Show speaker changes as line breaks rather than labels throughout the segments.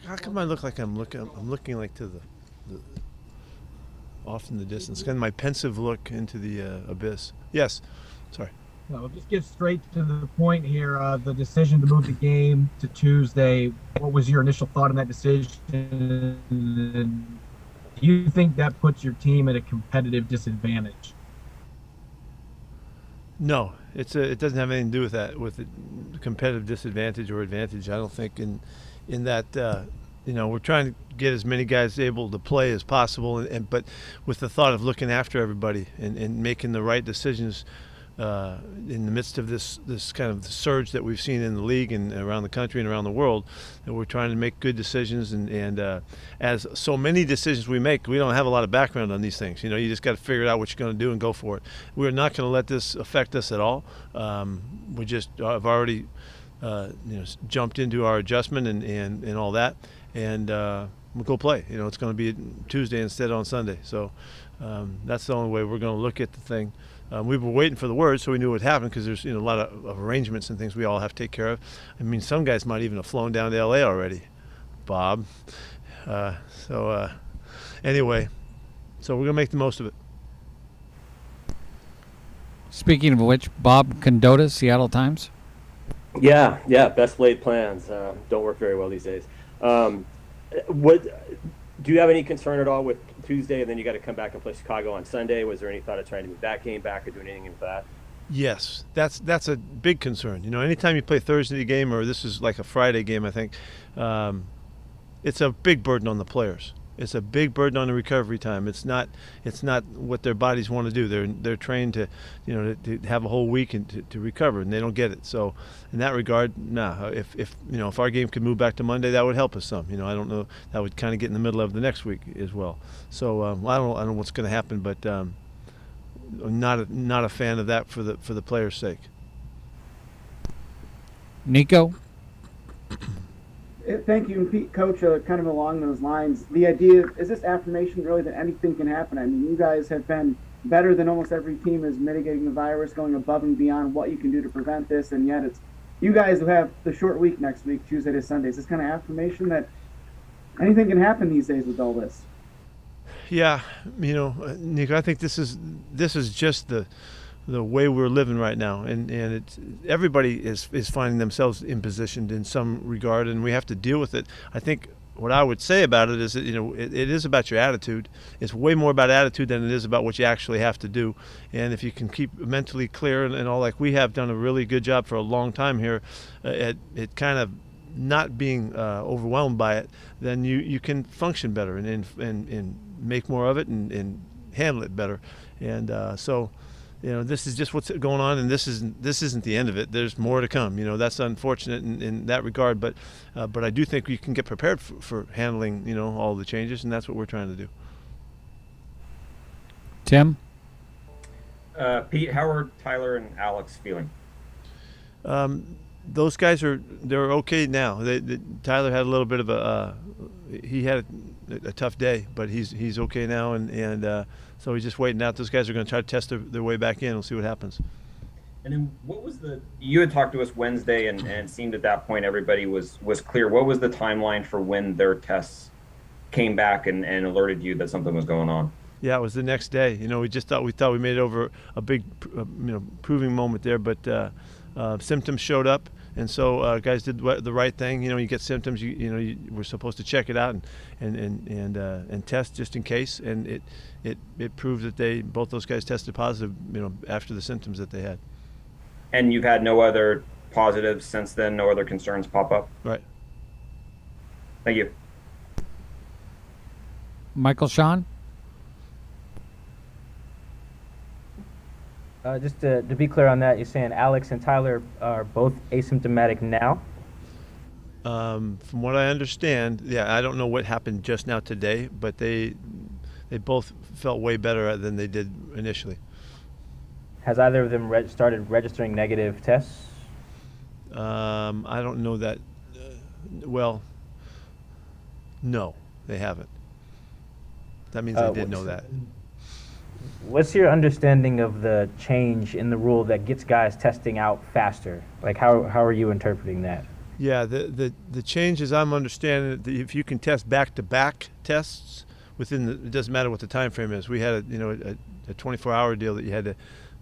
How come I look like I'm looking like to the off in the distance? Kind of my pensive look into the abyss. Yes. Sorry.
No, we'll just get straight to the point here. The decision to move the game to Tuesday. What was your initial thought on that decision? Do you think that puts your team at a competitive disadvantage?
No, it doesn't have anything to do with that, with the competitive disadvantage or advantage. I don't think in that we're trying to get as many guys able to play as possible, but with the thought of looking after everybody and making the right decisions in the midst of this kind of surge that we've seen in the league and around the country and around the world, that we're trying to make good decisions. And as so many decisions we make, we don't have a lot of background on these things. You just got to figure out what you're going to do and go for it. We're not going to let this affect us at all. We just have already jumped into our adjustment and all that, and we'll go play. It's going to be Tuesday instead on Sunday. So that's the only way we're going to look at the thing. We were waiting for the word, so we knew what would happen, because there's a lot of arrangements and things we all have to take care of. I mean, some guys might even have flown down to L.A. already, Bob. Anyway, so we're going to make the most of it.
Speaking of which, Bob Condotta, Seattle Times.
Yeah, best laid plans don't work very well these days. Do you have any concern at all with Tuesday, and then you got to come back and play Chicago on Sunday? Was there any thought of trying to move that game back or doing anything with that?
Yes, that's a big concern. Anytime you play Thursday game, or this is like a Friday game, I think, it's a big burden on the players. It's a big burden on the recovery time. It's not what their bodies want to do. They're trained to have a whole week and to recover, and they don't get it. So in that regard, if our game could move back to Monday, that would help us some. I don't know, that would kind of get in the middle of the next week as well. So I don't know what's going to happen, but I'm not a fan of that for the players' sake.
Nico.
Thank you, Pete, Coach. Kind of along those lines, the idea is this affirmation really that anything can happen. I mean, you guys have been better than almost every team is mitigating the virus, going above and beyond what you can do to prevent this, and yet it's you guys who have the short week next week, Tuesday to Sunday. Is this kind of affirmation that anything can happen these days with all this?
Yeah, Nico, I think this is just the way we're living right now, and it's everybody is finding themselves impositioned in some regard, and we have to deal with it. I think what I would say about it is that it is about your attitude. It's way more about attitude than it is about what you actually have to do. And if you can keep mentally clear and all, like we have done a really good job for a long time here, at kind of not being overwhelmed by it, then you can function better and make more of it and handle it better. And so. This is just what's going on, and this isn't the end of it. There's more to come. That's unfortunate in that regard, but I do think we can get prepared for handling all the changes, and that's what we're trying to do.
Tim?
Pete, how are Tyler and Alex feeling?
Those guys they're okay now. Tyler had a little bit of he had a tough day, but he's okay now, and so he's just waiting out. Those guys are going to try to test their way back in. We'll see what happens.
And then what was you had talked to us Wednesday, and it seemed at that point everybody was clear. What was the timeline for when their tests came back and alerted you that something was going on?
Yeah, it was the next day. We thought we made it over a big proving moment there, but symptoms showed up. And so guys did the right thing. You get symptoms. You were supposed to check it out and test just in case. And it proved that both those guys tested positive. After the symptoms that they had.
And you've had no other positives since then. No other concerns pop up.
Right.
Thank you.
Michael Sean.
Just to be clear on that, you're saying Alex and Tyler are both asymptomatic now?
From what I understand, yeah, I don't know what happened just now today, but they both felt way better than they did initially.
Has either of them started registering negative tests?
I don't know that. Well, no, they haven't. That means they did know that.
What's your understanding of the change in the rule that gets guys testing out faster? Like, how are you interpreting that?
Yeah, the change, as I'm understanding it, if you can test back-to-back tests within it doesn't matter what the time frame is. We had a 24-hour deal that you had to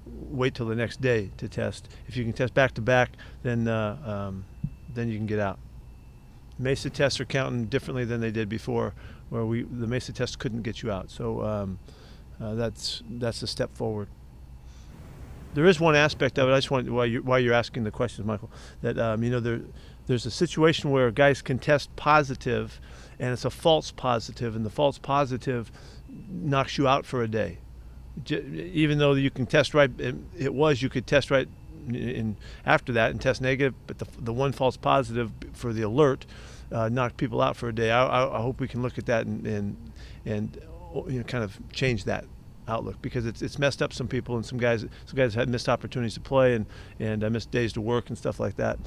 wait till the next day to test. If you can test back-to-back, then you can get out. Mesa tests are counting differently than they did before, where the Mesa tests couldn't get you out. So that's a step forward. There is one aspect of it. I just want while you're asking the questions, Michael, that there's a situation where guys can test positive, and it's a false positive, and the false positive knocks you out for a day. Even though you can test right, you could test right after that and test negative, but the one false positive for the alert knocked people out for a day. I hope we can look at that and kind of change that outlook, because it's messed up some people, and some guys had missed opportunities to play and missed days to work and stuff like that.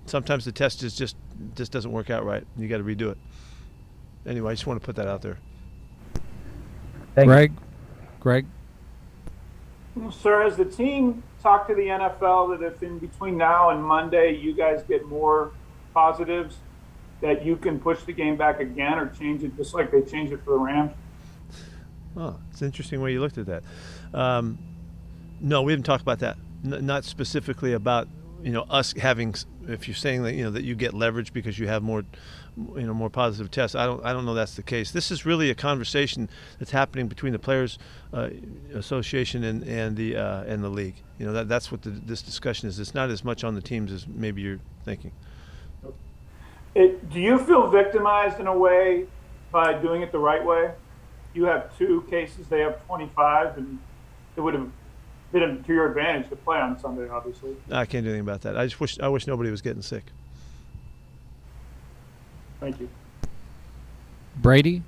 Sometimes the test just doesn't work out right, and you got to redo it. Anyway, I just want to put that out there.
Greg?
Sir, has the team talked to the NFL that if in between now and Monday you guys get more positives, that you can push the game back again or change it just like they changed it for the Rams?
Oh, it's an interesting way you looked at that. No, we haven't talked about that. Not specifically about us having. If you're saying that that you get leverage because you have more positive tests, I don't know that's the case. This is really a conversation that's happening between the Players Association and the league. That's what this discussion is. It's not as much on the teams as maybe you're thinking.
Do you feel victimized in a way by doing it the right way? You have 2 cases, they have 25, and it would have been to your advantage to play on Sunday, obviously. I
can't do anything about that. I wish nobody was getting sick.
Thank you.
Brady?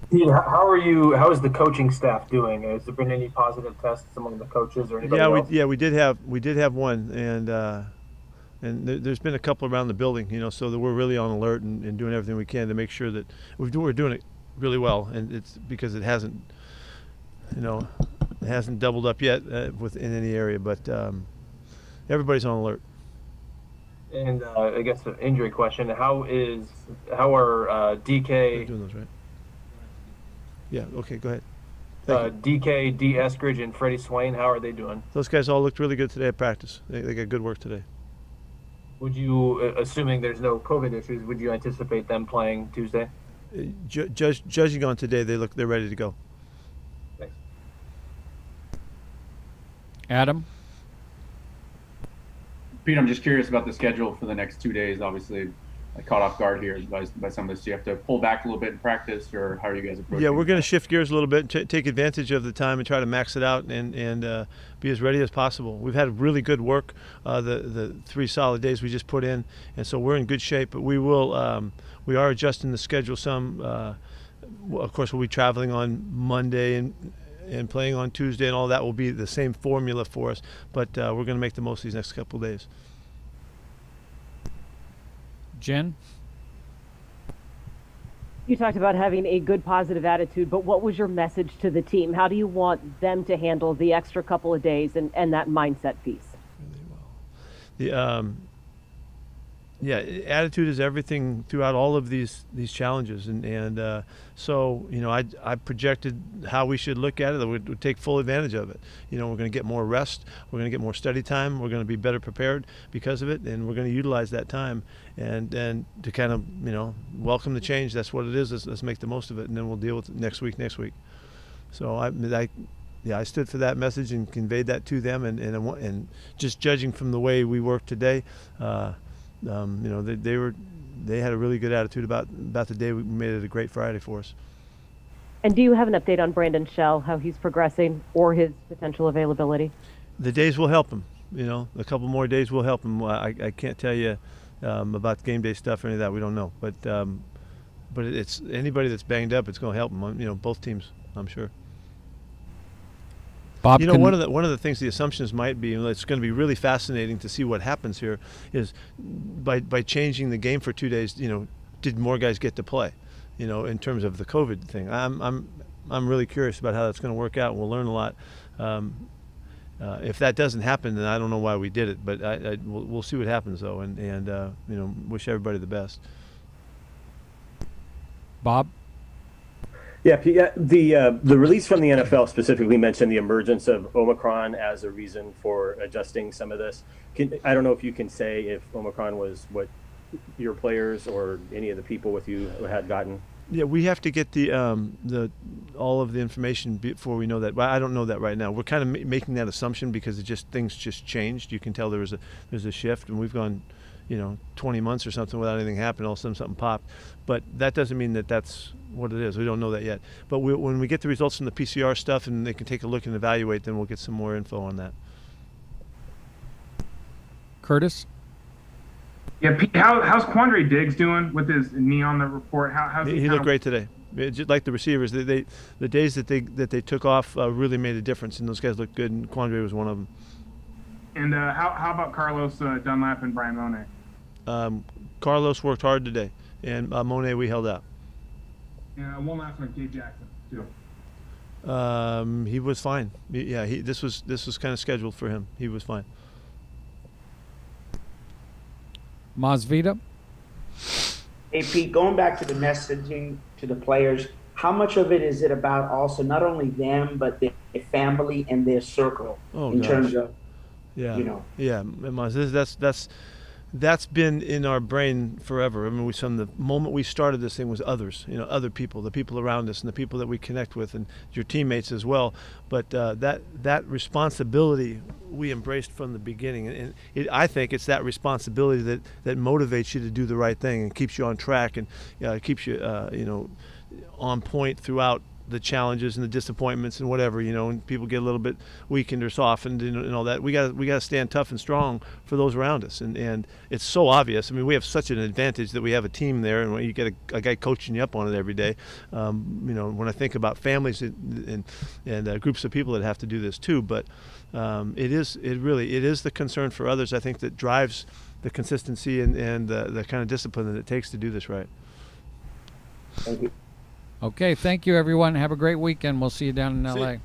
Yeah, how is the coaching staff doing? Has there been any positive tests among the coaches or anybody else?
We did have one, and there's been a couple around the building, so that we're really on alert and doing everything we can to make sure that we're doing it really well, and it's because it hasn't doubled up yet within any area, but everybody's on alert.
And I guess an injury question: how are DK?
They're doing those right? Yeah. Okay. Go ahead.
DK, D. Eskridge, and Freddie Swain. How are they doing?
Those guys all looked really good today at practice. They got good work today.
Would you, assuming there's no COVID issues, would you anticipate them playing Tuesday?
Judging on today, they're ready to go.
Thanks.
Adam?
Pete, I'm just curious about the schedule for the next 2 days. Obviously, I caught off guard here by some of this. Do you have to pull back a little bit in practice, or how are you guys approaching?
Yeah, we're going to shift gears a little bit, and take advantage of the time and try to max it out and be as ready as possible. We've had really good work the 3 solid days we just put in, and so we're in good shape. But we are adjusting the schedule some. Of course, we'll be traveling on Monday and playing on Tuesday, and all that will be the same formula for us. But we're going to make the most of these next couple of days.
Jen?
You talked about having a good positive attitude, but what was your message to the team? How do you want them to handle the extra couple of days and that mindset piece?
Really well. Attitude is everything throughout all of these challenges, and so I projected how we should look at it. That we'd take full advantage of it. We're going to get more rest, we're going to get more study time, we're going to be better prepared because of it, and we're going to utilize that time and to kind of welcome the change. That's what it is. Let's make the most of it, and then we'll deal with it next week. So I stood for that message and conveyed that to them, and just judging from the way we worked today. They had a really good attitude about the day. We made it a great Friday for us.
And do you have an update on Brandon Shell, how he's progressing, or his potential availability?
The days will help him. A couple more days will help him. I can't tell you about game day stuff or any of that. We don't know. But it's anybody that's banged up, it's going to help them. Both teams, I'm sure.
Bob,
one of the things, the assumptions might be, and it's going to be really fascinating to see what happens here, is by changing the game for 2 days, did more guys get to play, in terms of the COVID thing. I'm really curious about how that's going to work out. We'll learn a lot. If that doesn't happen, then I don't know why we did it. But we'll see what happens though, and wish everybody the best.
Bob?
Yeah, the release from the NFL specifically mentioned the emergence of Omicron as a reason for adjusting some of this. I don't know if you can say if Omicron was what your players or any of the people with you had gotten.
Yeah, we have to get the all of the information before we know that. I don't know that right now. We're kind of making that assumption because things just changed. You can tell there's a shift, and we've gone 20 months or something without anything happening. All of a sudden something popped, but that doesn't mean that that's what it is. We don't know that yet. But when we get the results from the PCR stuff and they can take a look and evaluate, then we'll get some more info on that.
Curtis?
Yeah, Pete, how's Quandre Diggs doing with his knee on the report? How's
he looked great today. Just like the receivers, the days that they took off really made a difference, and those guys looked good. And Quandre was one of them.
And how about Carlos Dunlap and Brian Monet?
Carlos worked hard today, and Monet we held out.
And one last one, Gabe Jackson too.
He was fine. This was kind of scheduled for him. He was fine.
Masvita?
Hey, Pete, going back to the messaging to the players, how much of it is it about also not only them, but their family and their circle terms of,
that's been in our brain forever. I mean, from the moment we started this thing was others, other people, the people around us and the people that we connect with and your teammates as well. But that responsibility we embraced from the beginning. And I think it's that responsibility that motivates you to do the right thing and keeps you on track and keeps you, on point throughout the challenges and the disappointments and whatever, and people get a little bit weakened or softened and all that. We got to stand tough and strong for those around us. And it's so obvious. I mean, we have such an advantage that we have a team there, and when you get a guy coaching you up on it every day. When I think about families and groups of people that have to do this too, but it is the concern for others, I think, that drives the consistency and the kind of discipline that it takes to do this right.
Thank you.
Okay, thank you, everyone. Have a great weekend. We'll see you down in LA.